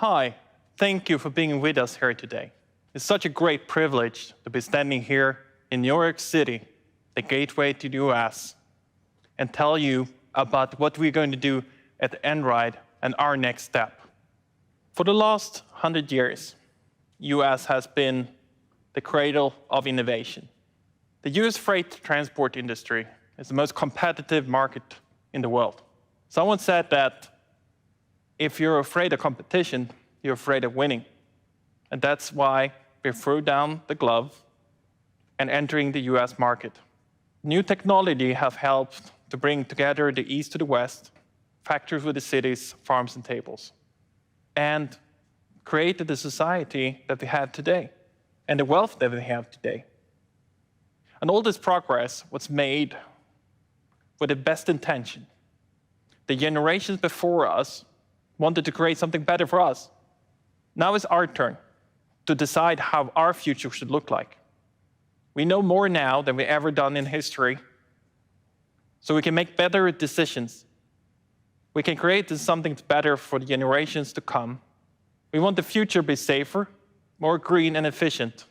Hi, thank you for being with us here today. It's such a great privilege to be standing here in New York City, the gateway to the US, and tell you about what we're going to do at Einride and our next step. For the last 100 years, US has been the cradle of innovation. The US freight transport industry is the most competitive market in the world. Someone said that if you're afraid of competition, you're afraid of winning. And that's why we threw down the glove and entering the US market. New technology have helped to bring together the East to the West, factories with the cities, farms and tables, and created the society that we have today and the wealth that we have today. And all this progress was made with the best intention. The generations before us wanted to create something better for us. Now it's our turn to decide how our future should look like. We know more now than we've ever done in history, so we can make better decisions. We can create something better for the generations to come. We want the future to be safer, more green and efficient.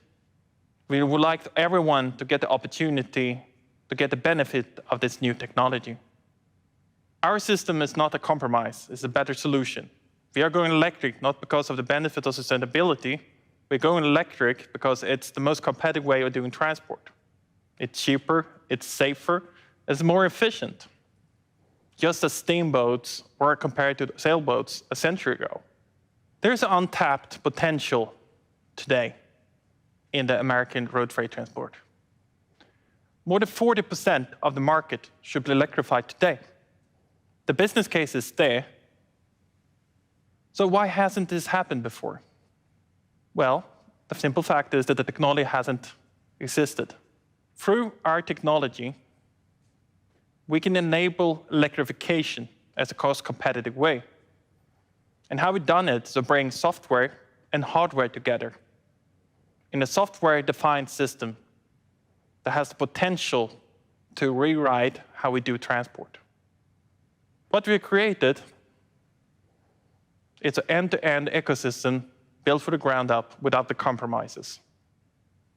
We would like everyone to get the opportunity to get the benefit of this new technology. Our system is not a compromise, it's a better solution. We are going electric not because of the benefit of sustainability, we're going electric because it's the most competitive way of doing transport. It's cheaper, it's safer, it's more efficient. Just as steamboats were compared to sailboats a century ago. There's an untapped potential today in the American road freight transport. More than 40% of the market should be electrified today. The business case is there. So why hasn't this happened before? Well, the simple fact is that the technology hasn't existed. Through our technology, we can enable electrification as a cost-competitive way. And how we've done it is to bring software and hardware together in a software-defined system that has the potential to rewrite how we do transport. What we created is an end-to-end ecosystem built from the ground up without the compromises.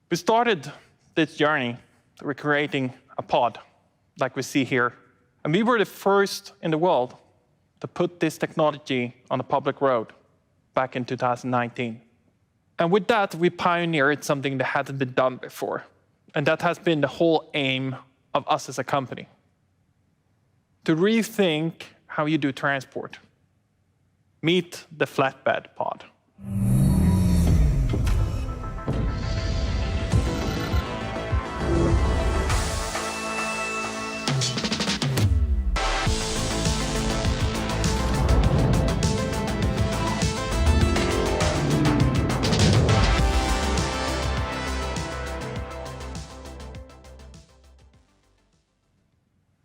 We started this journey through creating a pod, like we see here. And we were the first in the world to put this technology on a public road back in 2019. And with that, we pioneered something that hadn't been done before. And that has been the whole aim of us as a company. To rethink how you do transport. Meet the flatbed pod.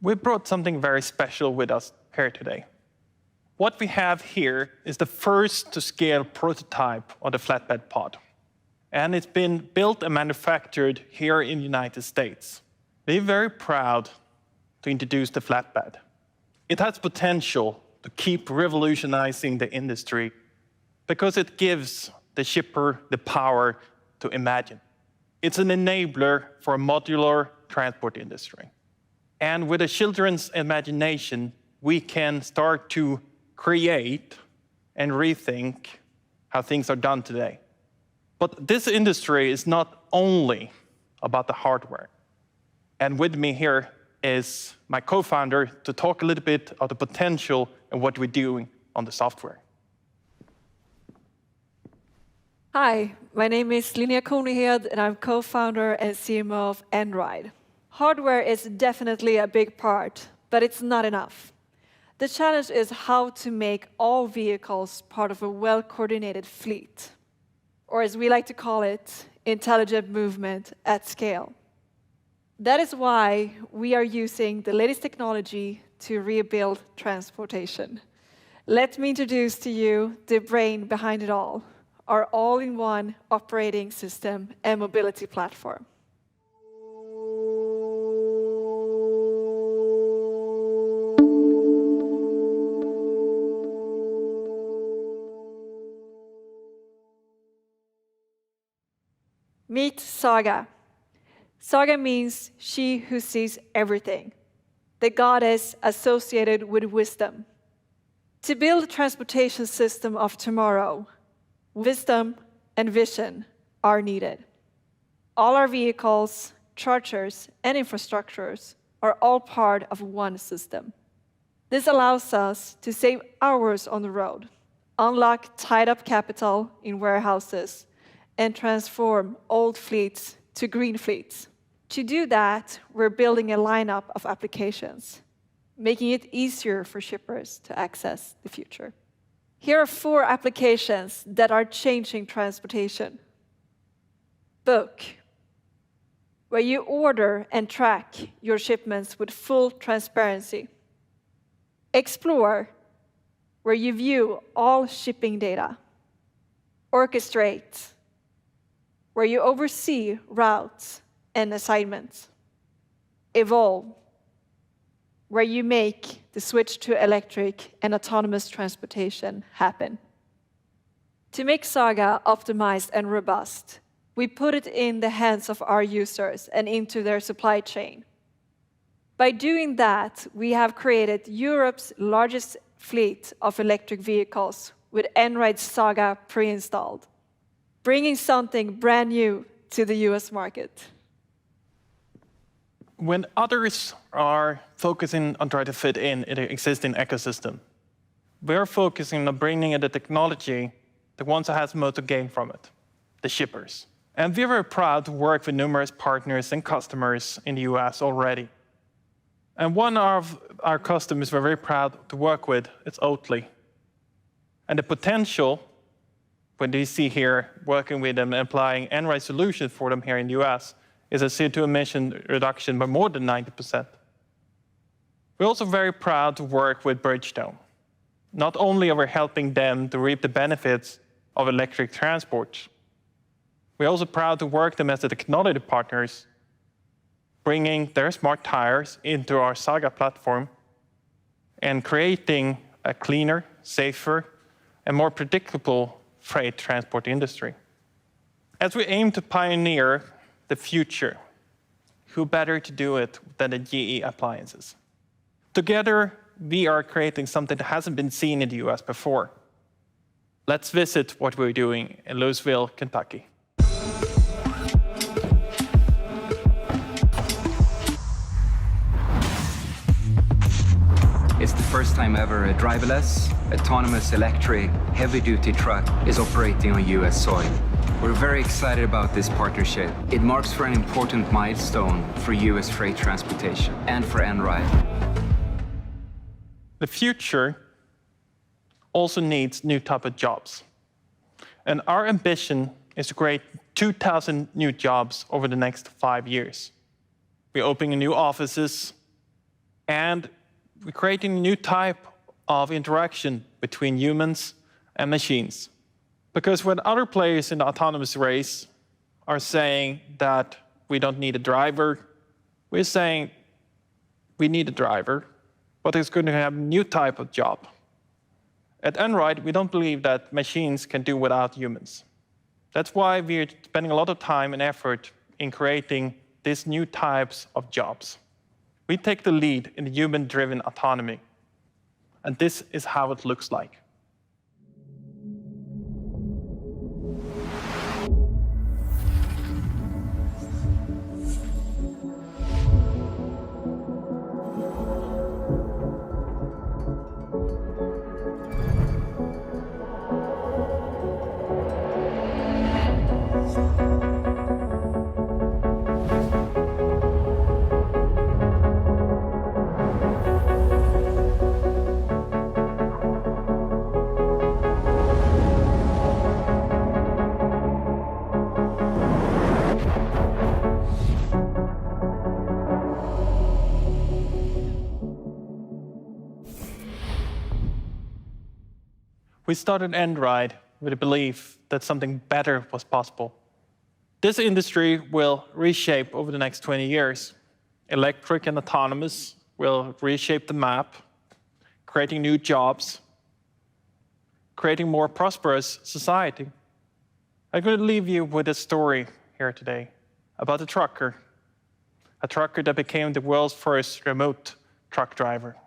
We brought something very special with us here today. What we have here is the first-to-scale prototype of the flatbed pod. And it's been built and manufactured here in the United States. We're very proud to introduce the flatbed. It has potential to keep revolutionizing the industry because it gives the shipper the power to imagine. It's an enabler for a modular transport industry. And with a children's imagination, we can start to create and rethink how things are done today. But this industry is not only about the hardware. And with me here is my co-founder to talk a little bit of the potential and what we're doing on the software. Hi, my name is Linnea Konehed, and I'm co-founder and CMO of Einride. Hardware is definitely a big part, but it's not enough. The challenge is how to make all vehicles part of a well-coordinated fleet, or as we like to call it, intelligent movement at scale. That is why we are using the latest technology to rebuild transportation. Let me introduce to you the brain behind it all, our all-in-one operating system and mobility platform. Meet Saga. Saga means she who sees everything, the goddess associated with wisdom. To build a transportation system of tomorrow, wisdom and vision are needed. All our vehicles, chargers, and infrastructures are all part of one system. This allows us to save hours on the road, unlock tied-up capital in warehouses, and transform old fleets to green fleets. To do that, we're building a lineup of applications, making it easier for shippers to access the future. Here are 4 applications that are changing transportation. Book, where you order and track your shipments with full transparency. Explore, where you view all shipping data. Orchestrate, where you oversee routes and assignments. Evolve, where you make the switch to electric and autonomous transportation happen. To make Saga optimized and robust, we put it in the hands of our users and into their supply chain. By doing that, we have created Europe's largest fleet of electric vehicles with Einride Saga pre-installed, bringing something brand new to the US market. When others are focusing on trying to fit in the existing ecosystem, we're focusing on bringing in the technology, the ones that has the most to gain from it, the shippers. And we're very proud to work with numerous partners and customers in the US already. And one of our customers we're very proud to work with is Oatly. And the potential, when you see here, working with them and applying Einride solutions for them here in the US, is a CO2 emission reduction by more than 90%. We're also very proud to work with Bridgestone. Not only are we helping them to reap the benefits of electric transport, we're also proud to work them as the technology partners, bringing their smart tires into our Saga platform and creating a cleaner, safer, and more predictable freight transport industry. As we aim to pioneer the future, who better to do it than the GE appliances? Together, we are creating something that hasn't been seen in the US before. Let's visit what we're doing in Louisville, Kentucky. It's the first time ever a driverless, autonomous electric, heavy-duty truck is operating on US soil. We're very excited about this partnership. It marks for an important milestone for US freight transportation and for Einride. The future also needs new type of jobs. And our ambition is to create 2,000 new jobs over the next 5 years. We're opening new offices, and we're creating a new type of interaction between humans and machines. Because when other players in the autonomous race are saying that we don't need a driver, we're saying we need a driver, but it's going to have a new type of job. At Einride, we don't believe that machines can do without humans. That's why we're spending a lot of time and effort in creating these new types of jobs. We take the lead in the human-driven autonomy, and this is how it looks like. We started Einride with a belief that something better was possible. This industry will reshape over the next 20 years. Electric and autonomous will reshape the map, creating new jobs, creating more prosperous society. I'm going to leave you with a story here today about a trucker that became the world's first remote truck driver.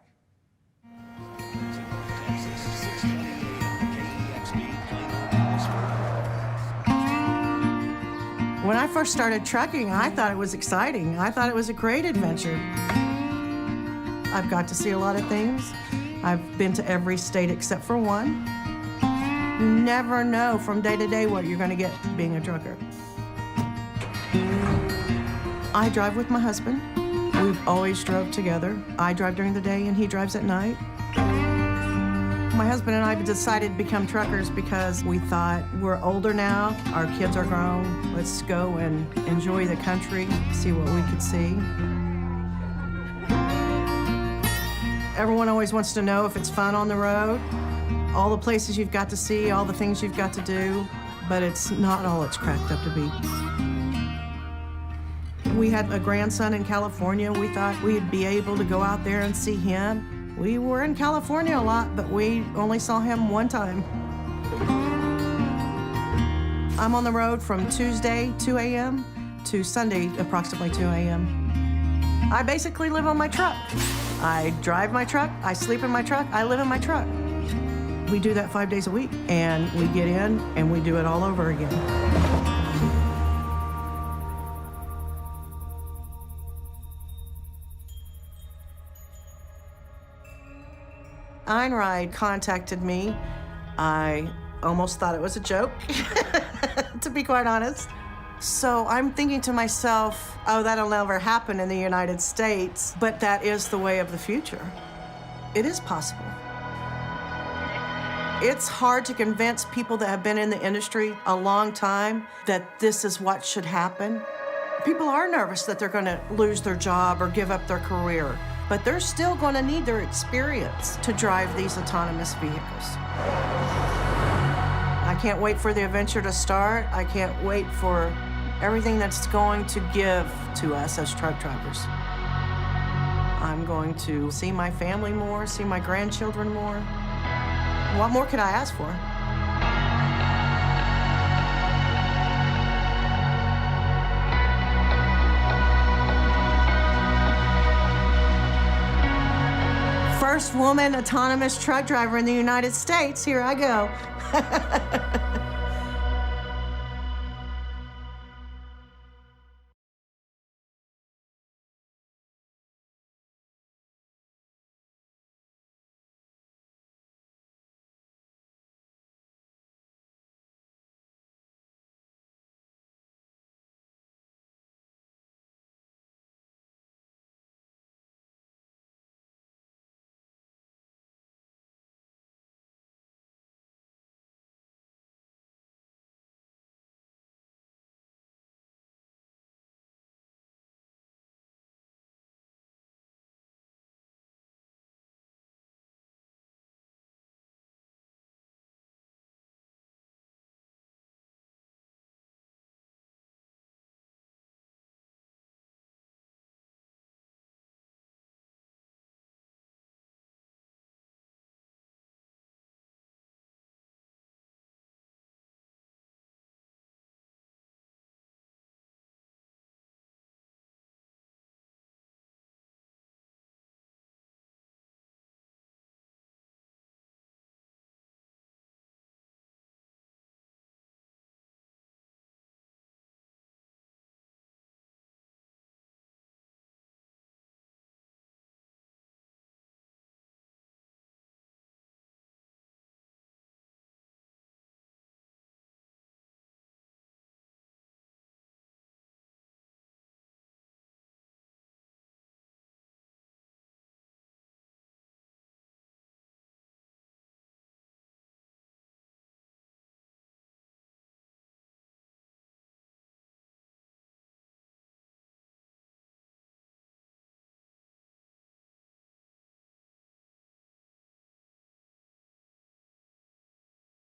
When I first started trucking, I thought it was exciting. I thought it was a great adventure. I've got to see a lot of things. I've been to every state except for one. You never know from day to day what you're going to get being a trucker. I drive with my husband. We've always drove together. I drive during the day and he drives at night. My husband and I decided to become truckers because we thought we're older now, our kids are grown, let's go and enjoy the country, see what we could see. Everyone always wants to know if it's fun on the road, all the places you've got to see, all the things you've got to do, but it's not all it's cracked up to be. We had a grandson in California. We thought we'd be able to go out there and see him. We were in California a lot, but we only saw him one time. I'm on the road from Tuesday, 2 a.m. to Sunday, approximately 2 a.m. I basically live on my truck. I drive my truck, I sleep in my truck, I live in my truck. We do that 5 days a week, and we get in and we do it all over again. Einride contacted me. I almost thought it was a joke, to be quite honest. So I'm thinking to myself, oh, that'll never happen in the United States, but that is the way of the future. It is possible. It's hard to convince people that have been in the industry a long time that this is what should happen. People are nervous that they're going to lose their job or give up their career, but they're still going to need their experience to drive these autonomous vehicles. I can't wait for the adventure to start. I can't wait for everything that's going to give to us as truck drivers. I'm going to see my family more, see my grandchildren more. What more could I ask for? First woman autonomous truck driver in the United States. Here I go.